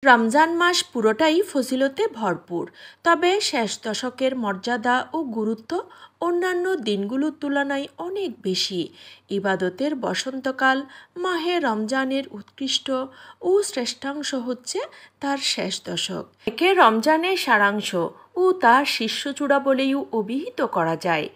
রমজান মাস পুরোটাই ফজিলতে ভরপুর, তবে শেষ দশকের মর্যাদা ও গুরুত্ব অন্যান্য দিনগুলোর তুলনায় অনেক বেশি। ইবাদতের বসন্তকাল মাহে রমজানের উৎকৃষ্ট ও শ্রেষ্ঠাংশ হচ্ছে তার শেষ দশক। একে রমজানের সারাংশ ও তার শীর্ষচূড়া বলেও অভিহিত করা যায়।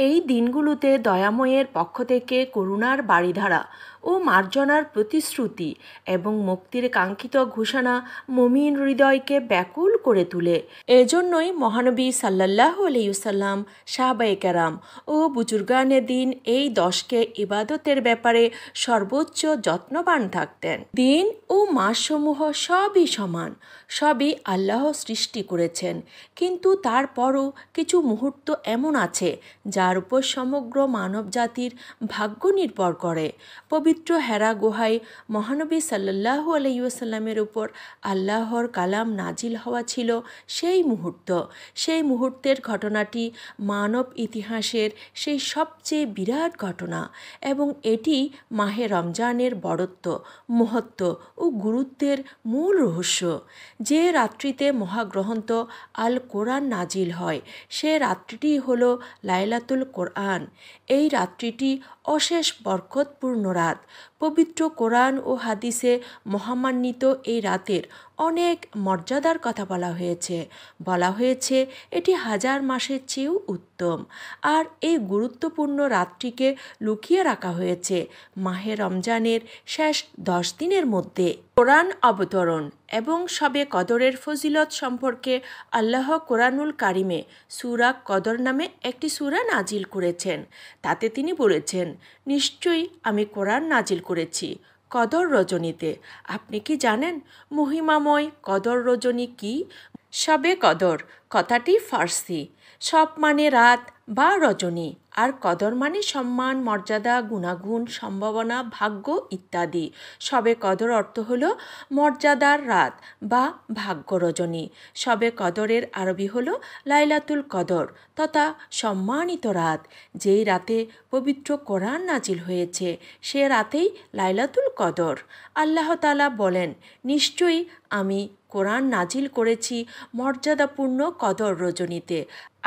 এই দিনগুলোতে দয়াময়ের পক্ষ থেকে করুণার বাড়িধারা ও মার্জনার প্রতিশ্রুতি এবং মুক্তির কাঙ্ক্ষিত ঘোষণা মুমিন হৃদয়কে ব্যাকুল করে তোলে। এজন্যই মহানবী সাল্লাল্লাহু আলাইহি ওয়াসাল্লাম, সাহাবায়ে কেরাম ও বুজুর্গানে দিন এই 10কে ইবাদতের ব্যাপারে সর্বোচ্চ যত্নবান থাকতেন। দিন ও মাসসমূহ সবই সমান, সবই আল্লাহ সৃষ্টি করেছেন, কিন্তু তারপরও কিছু মুহূর্ত এমন আছে যার উপর সমগ্র মানব জাতির ভাগ্য নির্ভর করে। পবিত্র হেরা গুহায় মহানবী সাল্লাল্লাহু আলাইহি ওয়াসাল্লামের উপর আল্লাহর কালাম নাজিল হওয়া ছিল সেই মুহূর্ত। সেই মুহূর্তের ঘটনাটি মানব ইতিহাসের সেই সবচেয়ে বিরাট ঘটনা, এবং এটি মাহে রমজানের বড়ত্ব, মহত্ব ও গুরুত্বের মূল রহস্য। যে রাত্রিতে মহাগ্রন্থ আল কোরআন নাজিল হয়, সে রাত্রিটি হল লাইলাতুল কোরআন। এই রাত্রিটি অশেষ বরকতপূর্ণ রাত। পবিত্র কোরআন ও হাদিসে মহামান্বিত এই রাতের অনেক মর্যাদার কথা বলা হয়েছে এটি 1000 মাসের চেয়েও উত্তম। আর এই গুরুত্বপূর্ণ রাতটিকে লুকিয়ে রাখা হয়েছে মাহে রমজানের শেষ 10 দিনের মধ্যে। কোরআন অবতরণ এবং শবে কদরের ফজিলত সম্পর্কে আল্লাহ কোরআনুল কারিমে সূরা কদর নামে একটি সূরা নাজিল করেছেন। তাতে তিনি বলেছেন, নিশ্চয়ই আমি কোরআন নাজিল করেছি কদর রজনীতে। আপনি কি জানেন মহিমাময় কদর রজনী কি? শবে কদর কথাটি ফার্সি। সব মানে রাত বা রজনী, আর কদর মানে সম্মান, মর্যাদা, গুণাগুণ, সম্ভাবনা, ভাগ্য ইত্যাদি। শবে কদর অর্থ হল মর্যাদার রাত বা ভাগ্য রজনী। শবে কদরের আরবি হল লাইলাতুল কদর তথা সম্মানিত রাত। যেই রাতে পবিত্র কোরআন নাজিল হয়েছে সে রাতেই লাইলাতুল কদর। আল্লাহ তাআলা বলেন, নিশ্চয়ই আমি কোরআন নাজিল করেছি মর্যাদাপূর্ণ কদর রজনীতে।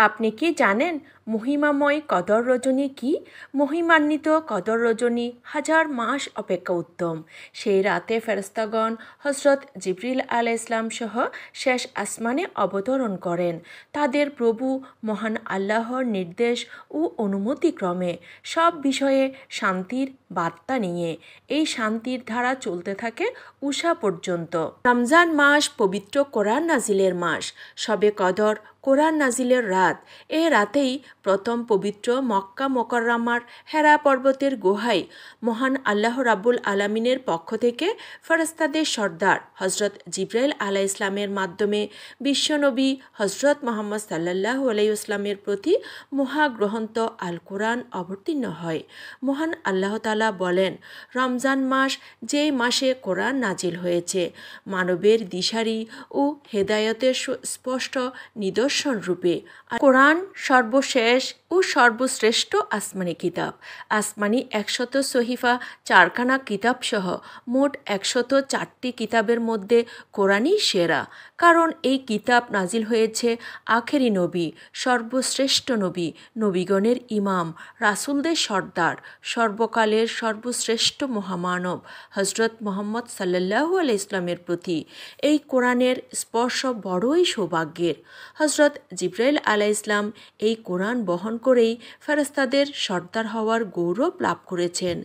আপনি কি জানেন মহিমাময় কদর রজনী কি? মহিমান্বিত কদর রজনী 1000 মাস অপেক্ষা উত্তম। সেই রাতে ফেরেশতাগণ হযরত জিবরিল আলাইহিস সালাম সহ শেষ আসমানে অবতরণ করেন তাদের প্রভু মহান আল্লাহর নির্দেশ ও অনুমতিক্রমে, সব বিষয়ে শান্তির বার্তা নিয়ে। এই শান্তির ধারা চলতে থাকে উষা পর্যন্ত। রমজান মাস পবিত্র কোরআন নাজিলের মাস। শবে কদর কোরআন নাজিলের রাত। এ রাতেই প্রথম পবিত্র মক্কা মোকাররমার হেরা পর্বতের গুহায় মহান আল্লাহ রাব্বুল আলামিনের পক্ষ থেকে ফেরেশতাদের সর্দার হযরত জিবরাইল আলাইহিস সালামের মাধ্যমে বিশ্বনবী হযরত মুহাম্মদ সাল্লাল্লাহু আলাইহি ওয়াসাল্লামের প্রতি মহাগ্রন্থ আল কোরআন অবতীর্ণ হয়। মহান আল্লাহ তাআলা বলেন, রমজান মাস যেই মাসে কোরআন নাজিল হয়েছে মানবের দিশারি ও হেদায়েতের স্পষ্ট নিদর্শন রূপে। কোরআন সর্বশেষ ও সর্বশ্রেষ্ঠ আসমানি কিতাব। আসমানি 100 সহিফা 4খানা কিতাব সহ মোট 104টি কিতাবের মধ্যে কোরআনই সেরা, কারণ এই কিতাব নাজিল হয়েছে আখেরি নবী, সর্বশ্রেষ্ঠ নবী, নবীগণের ইমাম, রাসূলদের সর্দার, সর্বকালের সর্বশ্রেষ্ঠ মহামানব হযরত মুহাম্মদ সাল্লাল্লাহু আলাইহি ওয়াসাল্লামের প্রতি। এই কোরআনের স্পর্শ বড়ই সৌভাগ্যের। হযরত জিবরাইল আলাইহিস সালাম এই কোরআন বহন করেই ফেরেশতাদের সর্দার হওয়ার গৌরব লাভ করেছেন।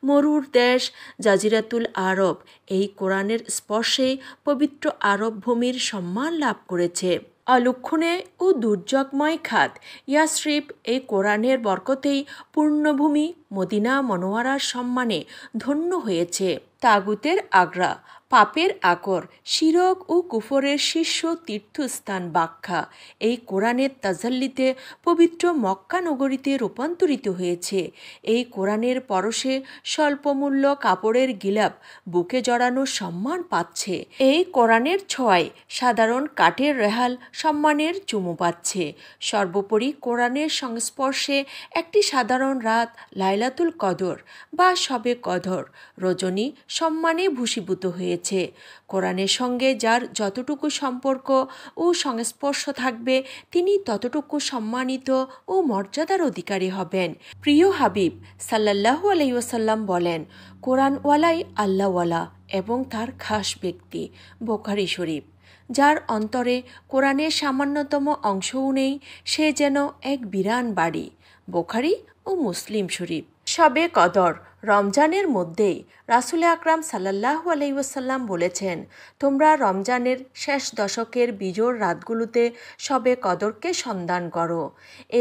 মরুর দেশ জাজিরাতুল আরব এই কোরআনের স্পর্শে পবিত্র আরব ভূমির সম্মান লাভ করেছে। অলক্ষণে ও দুর্যোগময় খাত ইয়াসরিব এই কোরআনের বরকতেই পূর্ণভূমি মদিনা মনোয়ারার সম্মানে ধন্য হয়েছে। তাগুতের আগ্রা, পাপের আকর, শিরক ও কুফরের শীর্ষ তীর্থস্থান বাক্কা এই কোরআনের তাজাল্লিতে পবিত্র মক্কা নগরীতে রূপান্তরিত হয়েছে। এই কোরআনের পরশে স্বল্পমূল্য কাপড়ের গিলাপ বুকে জড়ানো সম্মান পাচ্ছে। এই কোরআনের ছোঁয়ায় সাধারণ কাঠের রেহাল সম্মানের চুমু পাচ্ছে। সর্বোপরি কোরআনের সংস্পর্শে একটি সাধারণ রাত লাইলাতুল কদর বা শবে কদর রজনী সম্মানে ভূষীভূত হয়েছে। রয়েছে। কোরআনের সঙ্গে যার যতটুকু সম্পর্ক ও সংস্পর্শ থাকবে তিনি ততটুকু সম্মানিত ও মর্যাদার অধিকারী হবেন। প্রিয় হাবিব সাল্লাল্লাহু আলাইহি ওয়াসাল্লাম বলেন, কোরআনওয়ালাই আল্লাহওয়ালা এবং তার খাস ব্যক্তি। বুখারী শরীফ। যার অন্তরে কোরআনের সামান্যতম অংশও নেই সে যেন এক বিরান বাড়ি। বুখারী ও মুসলিম শরীফ। শবে কদর রমজানের মধ্যেই রাসূল আকরাম সাল্লাল্লাহু আলাইহি ওয়াসাল্লাম বলেছেন, তোমরা রমজানের শেষ দশকের বিজোড় রাতগুলোতে শবে কদরকে সন্ধান করো।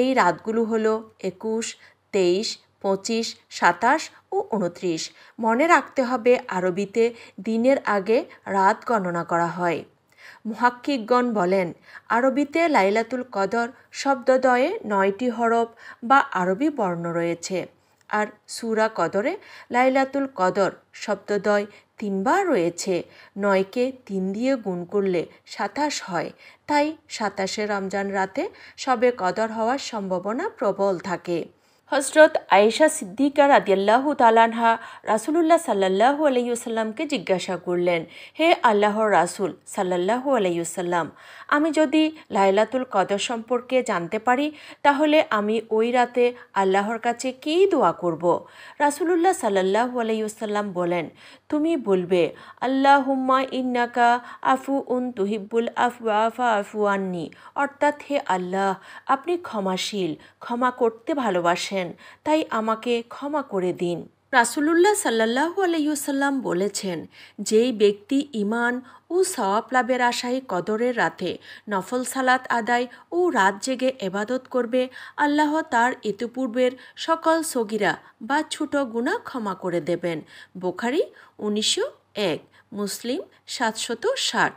এই রাতগুলো হলো 21, 23, 25, 27 ও 29। মনে রাখতে হবে আরবিতে দিনের আগে রাত গণনা করা হয়। মুহাক্কিকগণ বলেন, আরবিতে লাইলাতুল কদর শব্দদ্বয়ে 9টি হরফ বা আরবি বর্ণ রয়েছে, আর সূরা কদরে লাইলাতুল কদর শব্দদ্বয় 3 বার রয়েছে। 9কে 3 দিয়ে গুণ করলে 27 হয়, তাই 27শে রমজান রাতে শবে কদর হওয়ার সম্ভাবনা প্রবল থাকে। হজরত আয়েশা সিদ্দিকা রাদিয়াল্লাহু তাআলা আনহা রাসূলুল্লাহ সাল্লাল্লাহু আলাইহি ওয়াসাল্লামকে জিজ্ঞাসা করলেন, হে আল্লাহর রাসূল সাল্লাল্লাহু আলাইহি ওয়াসাল্লাম, আমি যদি লাইলাতুল কদর সম্পর্কে জানতে পারি তাহলে আমি ওই রাতে আল্লাহর কাছে কী দোয়া করব? রাসূলুল্লাহ সাল্লাল্লাহু আলাইহি ওয়াসাল্লাম বলেন, তুমি বলবে, আল্লাহুম্মা ইন্নাকা আফুউন তুহিব্বুল আফওয়া ফাআফু আন্নি, অর্থাৎ হে আল্লাহ, আপনি ক্ষমাশীল, ক্ষমা করতে ভালোবাসেন, তাই আমাকে ক্ষমা করে দিন। রাসূলুল্লাহ সাল্লাল্লাহু আলাইহি ওয়াসাল্লাম বলেছেন, যেই ব্যক্তি ঈমান ও সওয়াব লাভের আশায় কদরের রাতে নফল সালাত আদায় ও রাত জেগে ইবাদত করবে, আল্লাহ তার ইতিপূর্বের সকল সগীরা বা ছোট গুনাহ ক্ষমা করে দেবেন। বুখারী 1901, মুসলিম 760।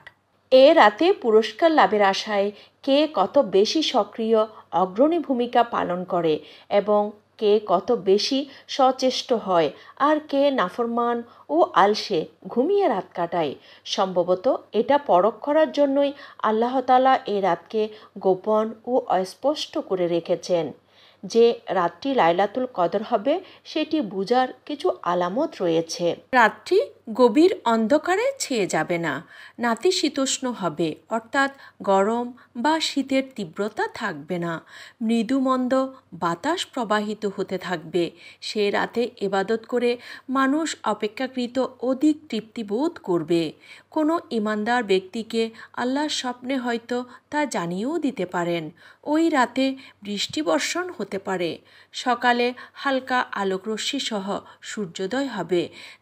এ রাতে পুরস্কার লাভের আশায় কে কত বেশি সক্রিয় অগ্রণী ভূমিকা পালন করে এবং কে কত বেশি সচেষ্ট হয় আর কে নাফরমান ও আলসে ঘুমিয়ে রাত কাটায়। সম্ভবত এটা পরখ করার জন্যই আল্লাহ তাআলা এই রাতকে গোপন ও অস্পষ্ট করে রেখেছেন। যে রাতটি লাইলাতুল কদর হবে সেটি বুঝার কিছু আলামত রয়েছে। রাতটি গভীর অন্ধকারে ছেয়ে যাবে না, নাতিশীতোষ্ণ হবে, অর্থাৎ গরম বা শীতের তীব্রতা থাকবে না, মৃদুমন্দ বাতাস প্রবাহিত হতে থাকবে। সে রাতে ইবাদত করে মানুষ অপেক্ষাকৃত অধিক তৃপ্তিবোধ করবে। কোনো ইমানদার ব্যক্তিকে আল্লাহ স্বপ্নে হয়তো তা জানিয়েও দিতে পারেন। ওই রাতে বৃষ্টিবর্ষণ হতে পারে। সকালে হালকা আলোকরশ্মি সহ সূর্যোদয় হবে,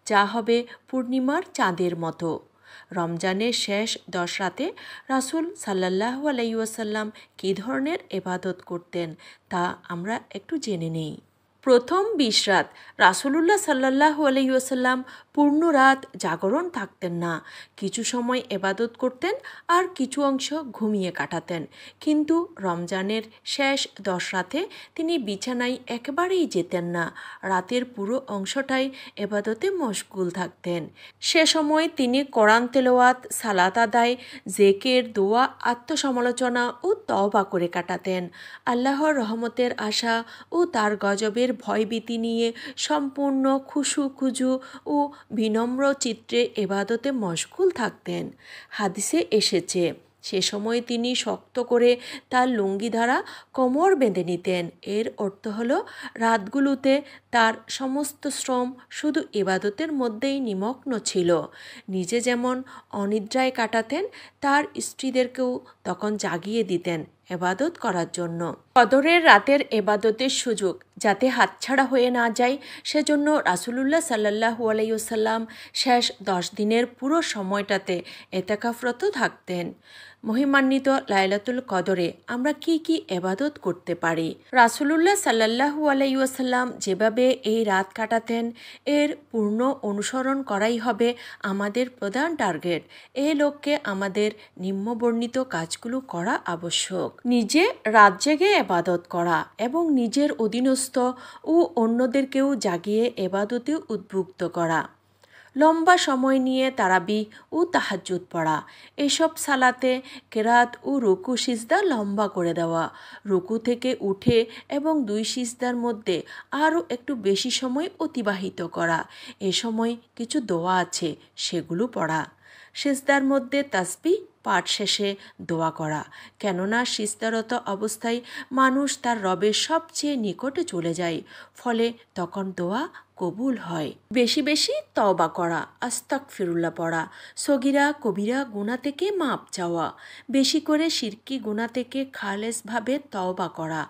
যা হবে পূর্ণিমার চাঁদের মতো। রমজানের শেষ 10 রাতে রাসূল সাল্লাল্লাহু আলাইহি ওয়াসাল্লাম কী ধরনের ইবাদত করতেন তা আমরা একটু জেনে নেই। প্রথম 20 রাত রাসূলুল্লাহ সাল্লাল্লাহু আলাইহি ওয়াসাল্লাম পূর্ণ রাত জাগরণ থাকতেন না। কিছু সময় ইবাদত করতেন আর কিছু অংশ ঘুমিয়ে কাটাতেন, কিন্তু রমজানের শেষ 10 রাতে তিনি বিছানায় একেবারেই যেতেন না। রাতের পুরো অংশটাই ইবাদতে মশগুল থাকতেন। সে সময় তিনি কোরআন তেলাওয়াত, সালাত আদায়, জিকির, দোয়া, আত্মসমালোচনা ও তওবা করে কাটাতেন। আল্লাহর রহমতের আশা ও তার গজবের ভয়ভীতি নিয়ে সম্পূর্ণ খুশু-খুজু ও বিনম্র চিত্রে ইবাদতে মশগুল থাকতেন। হাদিসে এসেছে, সে সময় তিনি শক্ত করে তার লুঙ্গি দ্বারা কোমর বেঁধে নিতেন। এর অর্থ হলো রাতগুলোতে তার সমস্ত শ্রম শুধু ইবাদতের মধ্যেই নিমগ্ন ছিল। নিজে যেমন অনিদ্রায় কাটাতেন, তার স্ত্রীদেরকেও তখন জাগিয়ে দিতেন ইবাদত করার জন্য। কদরের রাতের ইবাদতের সুযোগ যাতে হাতছাড়া হয়ে না যায় সেজন্য রাসূলুল্লাহ সাল্লাল্লাহু আলাইহি ওয়াসাল্লাম শেষ 10 দিনের পুরো সময়টাতে ইতিকাফরত থাকতেন। মহিমান্বিত লাইলাতুল কদরে আমরা কি কি ইবাদত করতে পারি? রাসূলুল্লাহ সাল্লাল্লাহু আলাইহি ওয়াসাল্লাম যেভাবে এই রাত কাটাতেন এর পূর্ণ অনুসরণ করাই হবে আমাদের প্রধান টার্গেট। এই লক্ষ্যে আমাদের নিম্নবর্ণিত কাজগুলো করা আবশ্যক। নিজে রাত জেগে ইবাদত করা এবং নিজের অধীনস্থ ও অন্যদেরকেও জাগিয়ে ইবাদতে উদ্বুদ্ধ করা। লম্বা সময় নিয়ে তারাবি ও তাহাজ্জুদ পড়া। এসব সালাতে কেরাত ও রুকু সিজদা লম্বা করে দেওয়া, রুকু থেকে উঠে এবং 2 সিজদার মধ্যে আরও একটু বেশি সময় অতিবাহিত করা। এ সময় কিছু দোয়া আছে, সেগুলো পড়া। সিজদার মধ্যে তাসবিহ পাঠ শেষে দোয়া করা, কেননা সিজদারত অবস্থায় মানুষ তার রবের সবচেয়ে নিকটে চলে যায়, ফলে তখন দোয়া কবুল হয়। বেশি বেশি তওবা করা, আস্তাগফিরুল্লাহ পড়া, সগিরা কবিরা গুনাহ থেকে মাপ চাওয়া, বেশি করে শিরকি গুনাহ থেকে খালেসভাবে তওবা করা,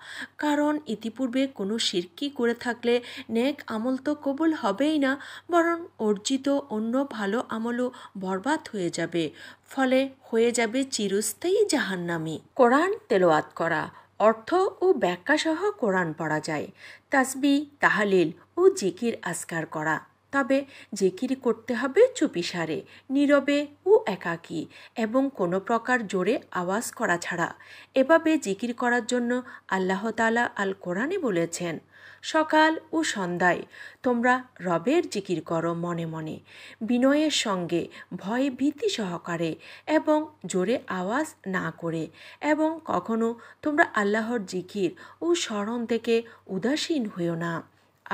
কারণ ইতিপূর্বে কোনো শিরকি করে থাকলে নেক আমল তো কবুল হবেই না, বরং অর্জিত অন্য ভালো আমলও বরবাদ হয়ে যাবে, ফলে হয়ে যাবে চিরস্থায়ী জাহান্নামী। কোরআন তেলাওয়াত করা, অর্থ ও ব্যাখ্যাসহ কোরআন পড়া যায়। তাসবিহ, তাহলিল ও জিকির আজকার করা, তবে জিকির করতে হবে চুপিসারে, নীরবে ও একাকী, এবং কোনো প্রকার জোরে আওয়াজ করা ছাড়া। এভাবে জিকির করার জন্য আল্লাহ তাআলা আল কোরআনে বলেছেন, সকাল ও সন্ধ্যায় তোমরা রবের জিকির করো মনে মনে, বিনয়ের সঙ্গে, ভয় ভীতি সহকারে এবং জোরে আওয়াজ না করে, এবং কখনো তোমরা আল্লাহর জিকির ও স্মরণ থেকে উদাসীন হইও না।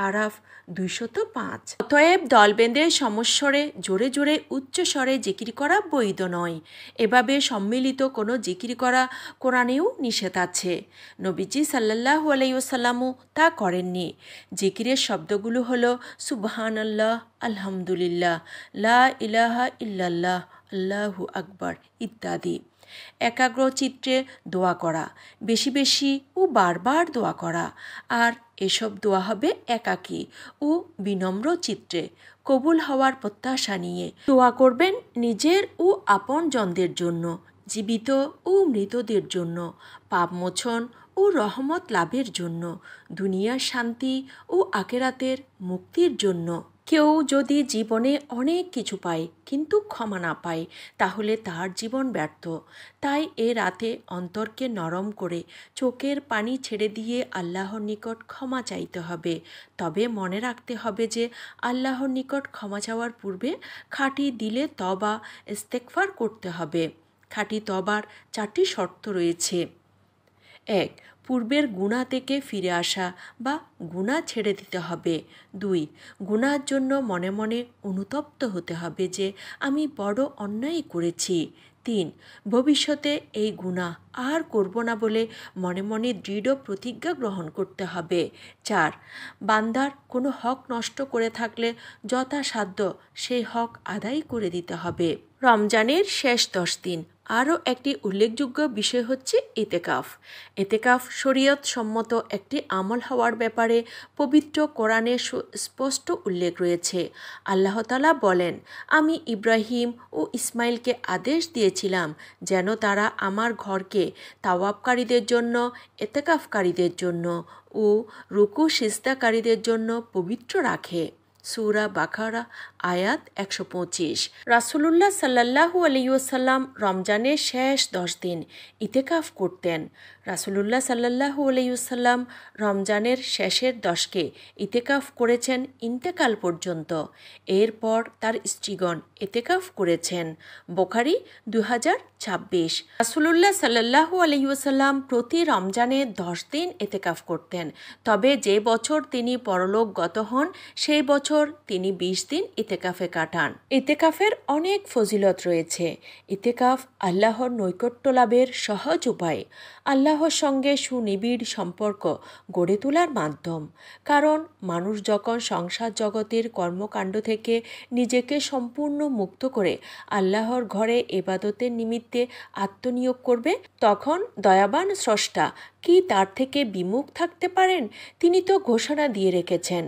আরাফ 205। অতএব দল বেঁধে সমস্বরে জোরে জোরে উচ্চ স্বরে জিকির করা বৈধ নয়। এভাবে সম্মিলিত কোনো জিকির করা কোরআনেও নিষেধ আছে। নবীজি সাল্লাল্লাহু আলাইহি ওয়াসাল্লামও তা করেননি। জিকিরের শব্দগুলো হলো সুবহানাল্লাহ, আলহামদুলিল্লাহ, লা ইলাহা ইল্লাল্লাহ, আল্লাহু আকবার ইত্যাদি। একাগ্র চিত্রে দোয়া করা, বেশি বেশি ও বারবার দোয়া করা, আর এসব দোয়া হবে একাকী ও বিনম্র চিত্রে, কবুল হওয়ার প্রত্যাশা নিয়ে। দোয়া করবেন নিজের ও আপনজনদের জন্য, জীবিত ও মৃতদের জন্য, পাপমোচন ও রহমত লাভের জন্য, দুনিয়ার শান্তি ও আখিরাতের মুক্তির জন্য। কেউ যদি জীবনে অনেক কিছু পায় কিন্তু ক্ষমা না পায়, তাহলে তার জীবন ব্যর্থ। তাই এ রাতে অন্তরকে নরম করে চোখের পানি ছেড়ে দিয়ে আল্লাহর নিকট ক্ষমা চাইতে হবে। তবে মনে রাখতে হবে যে আল্লাহর নিকট ক্ষমা চাওয়ার পূর্বে খাঁটি দিলে তওবা ইস্তেগফার করতে হবে। খাঁটি তওবার 4টি শর্ত রয়েছে। 1. পূর্বের গুনাহ থেকে ফিরে আসা বা গুনাহ ছেড়ে দিতে হবে। 2. গুনাহের জন্য মনে মনে অনুতপ্ত হতে হবে যে আমি বড় অন্যায় করেছি। 3. ভবিষ্যতে এই গুনাহ আর করব না বলে মনে মনে দৃঢ় প্রতিজ্ঞা গ্রহণ করতে হবে। 4. বান্দার কোনো হক নষ্ট করে থাকলে যথাসাধ্য সেই হক আদায় করে দিতে হবে। রমজানের শেষ 10 দিন আরও একটি উল্লেখযোগ্য বিষয় হচ্ছে ইতেকাফ। ইতেকাফ শরীয়ত সম্মত একটি আমল হওয়ার ব্যাপারে পবিত্র কোরআনে স্পষ্ট উল্লেখ রয়েছে। আল্লাহ তাআলা বলেন, আমি ইব্রাহিম ও ইসমাইলকে আদেশ দিয়েছিলাম যেন তারা আমার ঘরকে তাওয়াফকারীদের জন্য, ইতেকাফকারীদের জন্য ও রুকু সিজদাকারীদের জন্য পবিত্র রাখে। সূরা বাকারা আয়াত 125। রাসূলুল্লাহ সাল্লাল্লাহু আলাইহি ওয়াসাল্লাম রমজানের শেষ 10 দিন ইতেকাফ করতেন। রাসূলুল্লাহ সাল্লাল্লাহু আলাইহি ওয়াসাল্লাম রমজানের শেষের 10কে ইতেকাফ করেছেন ইন্তেকাল পর্যন্ত। এরপর তার স্ত্রীগণ ইতেকাফ করেছেন। বুখারী 2026। রাসূলুল্লাহ সাল্লাল্লাহু আলাইহি ওয়াসাল্লাম প্রতি রমজানে 10 দিন ইতেকাফ করতেন। তবে যে বছর তিনি পরলোকগত হন সেই বছর তিনি 20 দিন ইতেকাফে কাটান। ইতেকাফের অনেক ফজিলত রয়েছে। ইতেকাফ আল্লাহর নৈকট্য লাভের সহজ উপায়, আল্লাহর সঙ্গে সুনিবিড় সম্পর্ক গড়ে তোলার মাধ্যম। কারণ মানুষ যখন সংসার জগতের কর্মকাণ্ড থেকে নিজেকে সম্পূর্ণ মুক্ত করে আল্লাহর ঘরে ইবাদতের নিমিত্তে আত্মনিয়োগ করবে, তখন দয়াবান স্রষ্টা কি তার থেকে বিমুখ থাকতে পারেন? তিনি তো ঘোষণা দিয়ে রেখেছেন,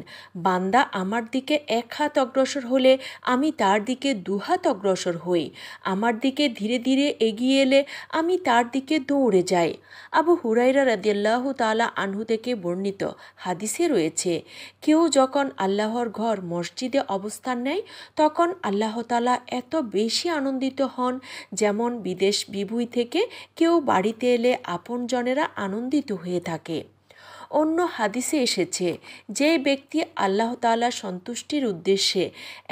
বান্দা আমার দিকে 1 হাত অগ্রসর হলে আমি তার দিকে 2 হাত অগ্রসর হই, আমার দিকে ধীরে ধীরে এগিয়ে এলে আমি তার দিকে দৌড়ে যাই। আবু হুরায়রা রাদিয়াল্লাহু তাআলা আনহু থেকে বর্ণিত হাদিসে রয়েছে, কেউ যখন আল্লাহর ঘর মসজিদে অবস্থান নেয় তখন আল্লাহ তাআলা এত বেশি আনন্দিত হন যেমন বিদেশ বিভুঁই থেকে কেউ বাড়িতে এলে আপনজনেরা আনন্দিত হয়ে থাকে। অন্য হাদিসে এসেছে, যে ব্যক্তি আল্লাহ তাআলা সন্তুষ্টির উদ্দেশ্যে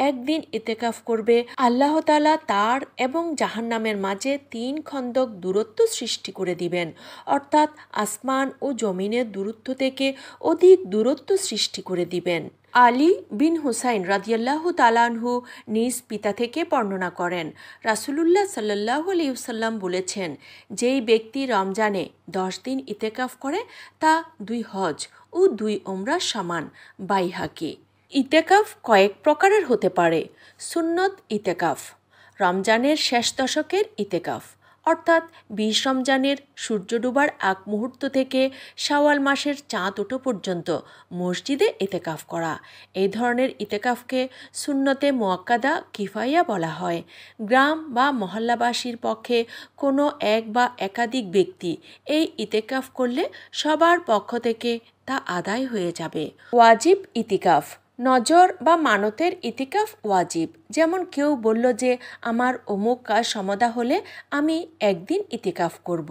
একদিন ইতিকাফ করবে, আল্লাহ তাআলা তার এবং জাহান্নামের মাঝে 3 খন্দক দূরত্ব সৃষ্টি করে দিবেন, অর্থাৎ আসমান ও জমিনের দূরত্ব থেকে অধিক দূরত্ব সৃষ্টি করে দিবেন। আলী বিন হুসাইন রাদিয়াল্লাহু তাআলা আনহু নিজ পিতা থেকে বর্ণনা করেন, রাসূলুল্লাহ সাল্লাল্লাহু আলাইহি ওয়াসাল্লাম বলেছেন, যেই ব্যক্তি রমজানে 10 দিন ইতিকাফ করে তা 2 হজ ও 2 উমরার সমান। বাইহাকি। ইতিকাফ কয়েক প্রকারের হতে পারে। সুন্নত ইতিকাফ, রমজানের শেষ দশকের ইতিকাফ, অর্থাৎ 20 রমজানের সূর্য ডুবার আগ মুহূর্ত থেকে শাওয়াল মাসের চাঁদ ওঠা পর্যন্ত মসজিদে ইতিকাফ করা। এই ধরনের ইতিকাফকে সুন্নতে মুআক্কাদা কিফাইয়া বলা হয়। গ্রাম বা মহল্লাবাসীর পক্ষে কোনো এক বা একাধিক ব্যক্তি এই ইতিকাফ করলে সবার পক্ষ থেকে তা আদায় হয়ে যাবে। ওয়াজিব ইতিকাফ, নজর বা মানতের ইতিকাফ ওয়াজিব। যেমন কেউ বলল যে আমার অমুক কাজ সমাধা হলে আমি একদিন ইতিকাফ করব,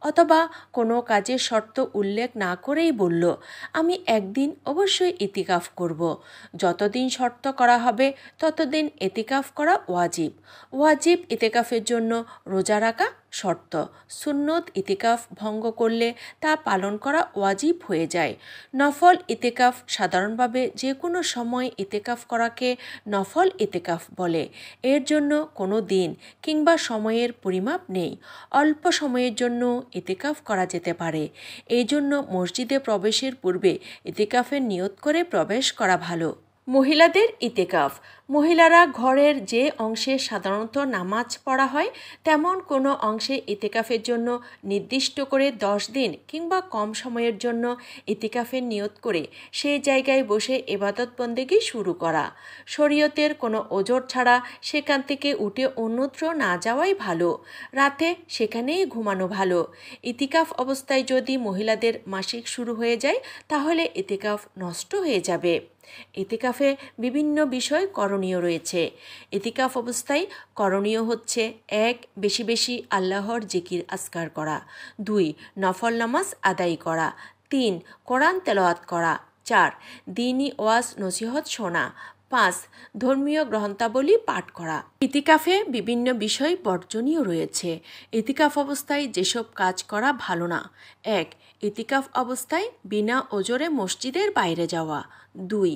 অথবা কোনো কাজের শর্ত উল্লেখ না করেই বলল আমি একদিন অবশ্যই ইতিকাফ করব। যতদিন শর্ত করা হবে ততদিন ইতিকাফ করা ওয়াজিব। ওয়াজিব ইতিকাফের জন্য রোজা রাখা শর্ত। সুন্নত ইতিকাফ ভঙ্গ করলে তা পালন করা ওয়াজিব হয়ে যায়। নফল ইতিকাফ সাধারণভাবে যে কোনো সময় ইতিকাফ করাকে নফল ইতিকাফ বলে। এর জন্য কোনো দিন কিংবা সময়ের পরিমাপ নেই। অল্প সময়ের জন্য ইতিকাফ করা যেতে পারে। এই জন্য মসজিদে প্রবেশের পূর্বে ইতিকাফের নিয়ত করে প্রবেশ করা ভালো। মহিলাদের ইতিকাফ, মহিলারা ঘরের যে অংশে সাধারণত নামাজ পড়া হয় তেমন কোনো অংশে ইতিকাফের জন্য নির্দিষ্ট করে 10 দিন কিংবা কম সময়ের জন্য ইতিকাফের নিয়ত করে সেই জায়গায় বসে ইবাদত বন্দেগী শুরু করা। শরীয়তের কোনো ওজর ছাড়া সেখান থেকে উঠে অন্যত্র না যাওয়াই ভালো। রাতে সেখানেই ঘুমানো ভালো। ইতিকাফ অবস্থায় যদি মহিলাদের মাসিক শুরু হয়ে যায় তাহলে ইতিকাফ নষ্ট হয়ে যাবে। ইতিকাফে বিভিন্ন বিষয় করণীয় রয়েছে। ইতিকাফ অবস্থায় করণীয় হচ্ছে: 1. বেশি বেশি আল্লাহর জিকির আজকার করা। 2. নফল নামাজ আদায় করা। 3. কোরআন তেলাওয়াত করা। 4. দ্বীনি ওয়াজ নসিহত শোনা। 5. ধর্মীয় গ্রন্থাবলী পাঠ করা। ইতিকাফে বিভিন্ন বিষয় বর্জনীয় রয়েছে। ইতিকাফ অবস্থায় যেসব কাজ করা ভালো না: 1. ইতিকাফ অবস্থায় বিনা ওজরে মসজিদের বাইরে যাওয়া। 2.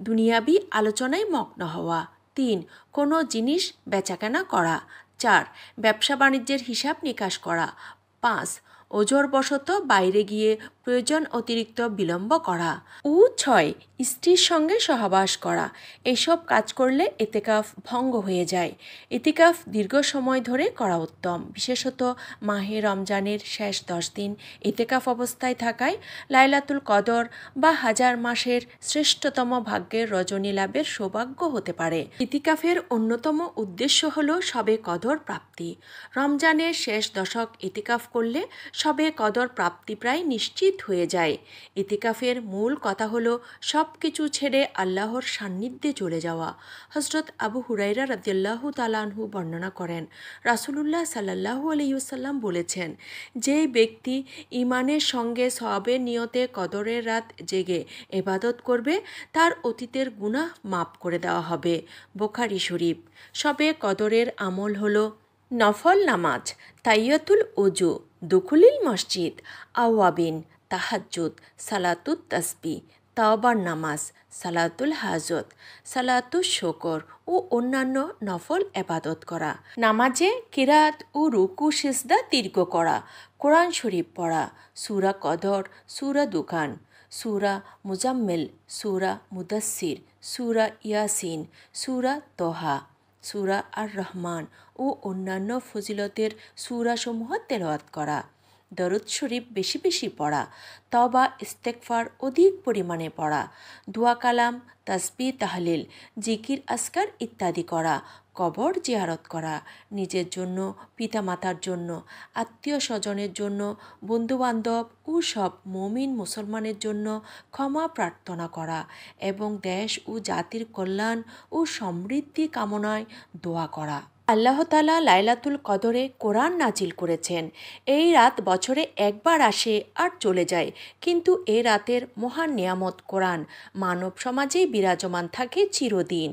দুনিয়াবি আলোচনায় মগ্ন হওয়া। 3. কোনো জিনিস বেচাকেনা করা। 4. ব্যবসা বাণিজ্যের হিসাব নিকাশ করা। 5. ওজরবশত বাইরে গিয়ে প্রয়োজন অতিরিক্ত বিলম্ব করা। 6. স্ত্রীর সঙ্গে সহবাস করা। এসব কাজ করলে ইতিকাফ ভঙ্গ হয়ে যায়। ইতিকাফ দীর্ঘ সময় ধরে করা উত্তম, বিশেষত মাহে রমজানের শেষ 10 দিন ইতিকাফ অবস্থায় থাকায় লাইলাতুল কদর বা হাজার মাসের শ্রেষ্ঠতম ভাগ্যের রজনী লাভের সৌভাগ্য হতে পারে। ইতিকাফের অন্যতম উদ্দেশ্য হল শবে কদর প্রাপ্তি। রমজানের শেষ দশক ইতিকাফ করলে শবে কদর প্রাপ্তি প্রায় নিশ্চিত হয়ে যায়। ইতিকাফের মূল কথা হলো সব কিছু ছেড়ে আল্লাহর সান্নিধ্যে চলে যাওয়া। হযরত আবু হুরায়রা রাদিয়াল্লাহু তাআলা আনহু বর্ণনা করেন, রাসূলুল্লাহ সাল্লাল্লাহু আলাইহি ওয়াসাল্লাম বলেছেন, যে ব্যক্তি ঈমানের সঙ্গে সওয়াবের নিয়তে কদরের রাত জেগে ইবাদত করবে তার অতীতের গুনাহ মাফ করে দেওয়া হবে। বুখারী শরীফ। শবে কদরের আমল হলো: নফল নামাজ, তাইয়াতুল ওযু, দুখুলিল মসজিদ, আওয়াবিন, তাহাজ্জুদ, সালাতুত তাসবিহ, তাওবার নামাজ, সালাতুল হাজত, সালাতুল শুকর ও অন্যান্য নফল ইবাদত করা। নামাজে কিরাত ও রুকু সিজদা দীর্ঘ করা, কোরআন শরীফ পড়া, সূরা কদর, সূরা দুখান, সূরা মুজাম্মিল, সূরা মুদাসসির, সূরা ইয়াসিন, সূরা তোহা, সূরা আর রহমান ও অন্যান্য ফজিলতের সূরাসমূহ তেলাওয়াত করা। দরুদ শরীফ বেশি বেশি পড়া, তওবা ইস্তেগফার অধিক পরিমাণে পড়া, দোয়া কালাম, তাসবিহ তাহলিল, জিকির আজকার ইত্যাদি করা, কবর জিয়ারত করা, নিজের জন্য, পিতামাতার জন্য, আত্মীয় স্বজনের জন্য, বন্ধুবান্ধব ও সব মুমিন মুসলমানের জন্য ক্ষমা প্রার্থনা করা এবং দেশ ও জাতির কল্যাণ ও সমৃদ্ধি কামনায় দোয়া করা। আল্লাহ তাআলা লাইলাতুল কদরে কোরআন নাজিল করেছেন। এই রাত বছরে একবার আসে আর চলে যায়, কিন্তু এই রাতের মহান নিয়ামত কোরআন মানব সমাজেই বিরাজমান থাকে চিরদিন।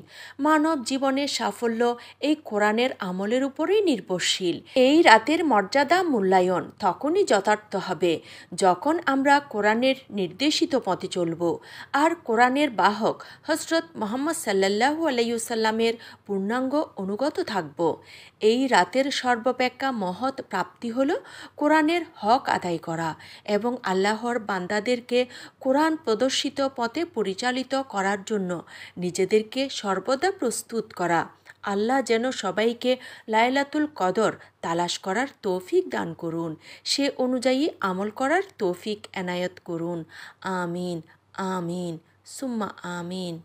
মানব জীবনের সাফল্য এই কোরআনের আমলের উপরেই নির্ভরশীল। এই রাতের মর্যাদা মূল্যায়ন তখনই যথার্থ হবে যখন আমরা কোরআনের নির্দেশিত পথে চলব আর কোরআনের বাহক হযরত মুহাম্মদ সাল্লাল্লাহু আলাইহি ওয়াসাল্লামের পূর্ণাঙ্গ অনুগত থাকব। এই রাতের সর্বাপেক্ষা মহৎ প্রাপ্তি হল কোরআনের হক আদায় করা এবং আল্লাহর বান্দাদেরকে কোরআন প্রদর্শিত পথে পরিচালিত করার জন্য নিজেদেরকে সর্বদা প্রস্তুত করা। আল্লাহ যেন সবাইকে লাইলাতুল কদর তালাশ করার তৌফিক দান করুন, সে অনুযায়ী আমল করার তৌফিক এনায়েত করুন। আমিন, আমিন, সুম্মা আমিন।